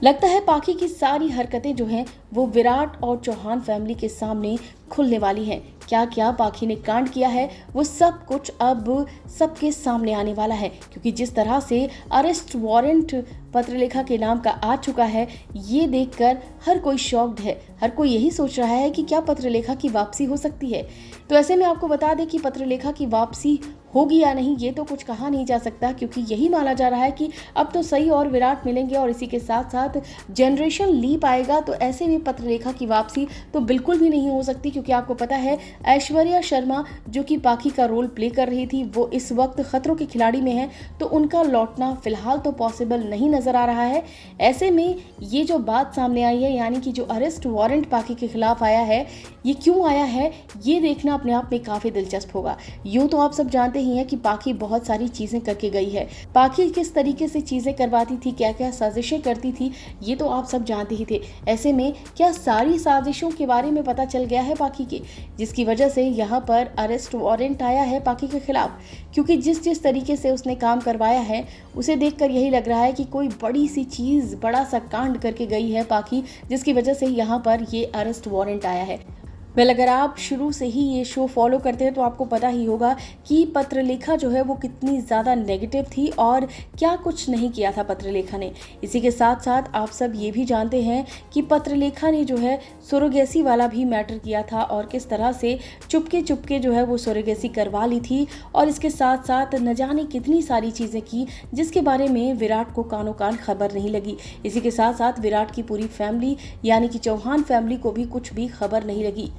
लगता है पाखी की सारी हरकतें जो हैं वो विराट और चौहान फैमिली के सामने खुलने वाली हैं। क्या क्या पाखी ने कांड किया है वो सब कुछ अब सबके सामने आने वाला है, क्योंकि जिस तरह से अरेस्ट वारंट पत्रलेखा के नाम का आ चुका है, ये देखकर हर कोई शॉक्ड है। हर कोई यही सोच रहा है कि क्या पत्रलेखा की वापसी हो सकती है। तो ऐसे में आपको बता दें कि पत्रलेखा की वापसी होगी या नहीं ये तो कुछ कहा नहीं जा सकता, क्योंकि यही माना जा रहा है कि अब तो सई और विराट मिलेंगे और इसी के साथ साथ जनरेशन लीप आएगा। तो ऐसे में पत्रलेखा की वापसी तो बिल्कुल भी नहीं हो सकती, क्योंकि आपको पता है ऐश्वर्या शर्मा जो कि पाखी का रोल प्ले कर रही थी वो इस वक्त खतरों के खिलाड़ी में है, तो उनका लौटना फिलहाल तो पॉसिबल नहीं नजर आ रहा है। ऐसे में ये जो बात सामने आई है, यानी कि जो अरेस्ट वारंट पाखी के खिलाफ आया है, ये क्यों आया है ये देखना अपने आप में काफी दिलचस्प होगा। यूं तो आप सब जानते ही हैं कि पाखी बहुत सारी चीजें करके गई है। पाखी किस तरीके से चीजें करवाती थी, क्या क्या साजिशें करती थी, ये तो आप सब जानते ही थे। ऐसे में क्या सारी साजिशों के बारे में पता चल गया है पाखी के, जिसकी वजह से यहाँ पर अरेस्ट वारंट आया है पाखी के खिलाफ। क्योंकि जिस जिस तरीके से उसने काम करवाया है उसे देखकर यही लग रहा है कि कोई बड़ी सी चीज, बड़ा सा कांड करके गई है पाखी, जिसकी वजह से यहाँ पर ये अरेस्ट वारंट आया है। अगर आप शुरू से ही ये शो फॉलो करते हैं तो आपको पता ही होगा कि पत्रलेखा जो है वो कितनी ज़्यादा नेगेटिव थी और क्या कुछ नहीं किया था पत्रलेखा ने। इसी के साथ साथ आप सब ये भी जानते हैं कि पत्रलेखा ने जो है सुरोगेसी वाला भी मैटर किया था और किस तरह से चुपके चुपके जो है वो सुरोगेसी करवा ली थी, और इसके साथ साथ न जाने कितनी सारी चीज़ें की जिसके बारे में विराट को कानो कान खबर नहीं लगी। इसी के साथ साथ विराट की पूरी फैमिली यानी कि चौहान फैमिली को भी कुछ भी खबर नहीं लगी।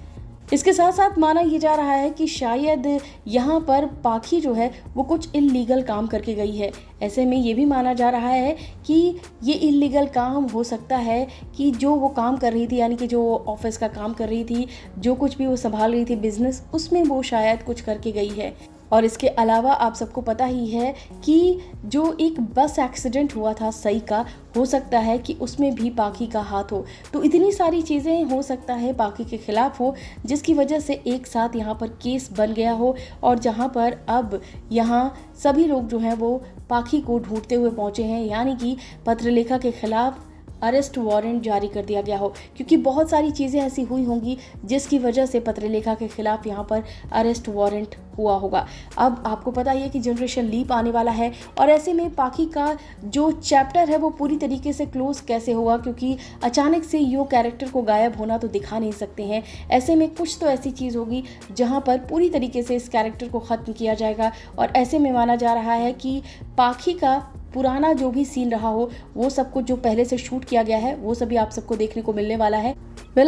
इसके साथ साथ माना यह जा रहा है कि शायद यहाँ पर पाखी जो है वो कुछ इल्लीगल काम करके गई है। ऐसे में ये भी माना जा रहा है कि ये इल्लीगल काम हो सकता है कि जो वो काम कर रही थी, यानी कि जो ऑफिस का काम कर रही थी, जो कुछ भी वो संभाल रही थी बिजनेस, उसमें वो शायद कुछ करके गई है। और इसके अलावा आप सबको पता ही है कि जो एक बस एक्सीडेंट हुआ था सई का, हो सकता है कि उसमें भी पाखी का हाथ हो। तो इतनी सारी चीज़ें हो सकता है पाखी के खिलाफ हो, जिसकी वजह से एक साथ यहाँ पर केस बन गया हो, और जहाँ पर अब यहाँ सभी लोग जो हैं वो पाखी को ढूंढते हुए पहुँचे हैं, यानी कि पत्रलेखा के खिलाफ अरेस्ट वारंट जारी कर दिया गया हो। क्योंकि बहुत सारी चीज़ें ऐसी हुई होंगी जिसकी वजह से पत्रलेखा के खिलाफ यहाँ पर अरेस्ट वारंट हुआ होगा। अब आपको पता ही है कि जनरेशन लीप आने वाला है, और ऐसे में पाखी का जो चैप्टर है वो पूरी तरीके से क्लोज कैसे होगा, क्योंकि अचानक से यो कैरेक्टर को गायब होना तो दिखा नहीं सकते हैं। ऐसे में कुछ तो ऐसी चीज़ होगी जहाँ पर पूरी तरीके से इस कैरेक्टर को ख़त्म किया जाएगा, और ऐसे में माना जा रहा है कि पाखी का पुराना जो भी सीन रहा हो वो सब कुछ जो पहले से शूट किया गया है वो सभी आप सबको देखने को मिलने वाला है।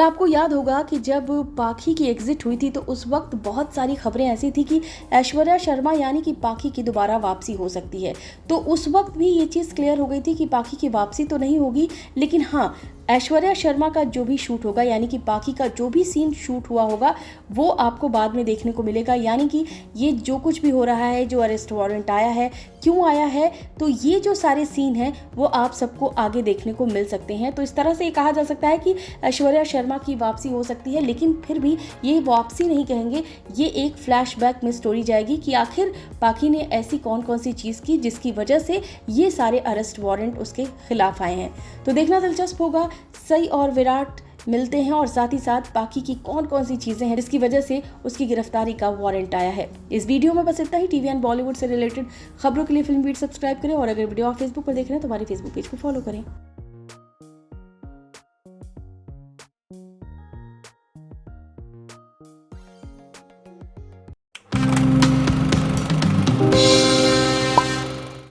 आपको याद होगा कि जब पाखी की एग्जिट हुई थी तो उस वक्त बहुत सारी खबरें ऐसी थी कि ऐश्वर्या शर्मा यानी कि पाखी की दोबारा वापसी हो सकती है। तो उस वक्त भी ये चीज़ क्लियर हो गई थी कि पाखी की वापसी तो नहीं होगी, लेकिन हाँ ऐश्वर्या शर्मा का जो भी शूट होगा, यानी कि पाखी का जो भी सीन शूट हुआ होगा वो आपको बाद में देखने को मिलेगा। यानी कि ये जो कुछ भी हो रहा है, जो अरेस्ट वारंट आया है, क्यों आया है, तो ये जो सारे सीन हैं वो आप सबको आगे देखने को मिल सकते हैं। तो इस तरह से ये कहा जा सकता है कि ऐश्वर्या शर्मा की वापसी हो सकती है, लेकिन फिर भी ये वापसी नहीं कहेंगे, ये एक फ्लैशबैक में स्टोरी जाएगी कि आखिर पाखी ने ऐसी कौन कौन सी चीज़ की जिसकी वजह से ये सारे अरेस्ट वारंट उसके खिलाफ आए हैं। तो देखना दिलचस्प होगा सई और विराट मिलते हैं, और साथ ही साथ पाखी की कौन कौन सी चीजें हैं जिसकी वजह से उसकी गिरफ्तारी का वारंट आया है। इस वीडियो में बस इतना ही। टीवी एंड बॉलीवुड से रिलेटेड खबरों के लिए फिल्म बीट सब्सक्राइब करें, और अगर वीडियो आप फेसबुक पर देख रहे हैं तो हमारे फेसबुक पेज को फॉलो करें।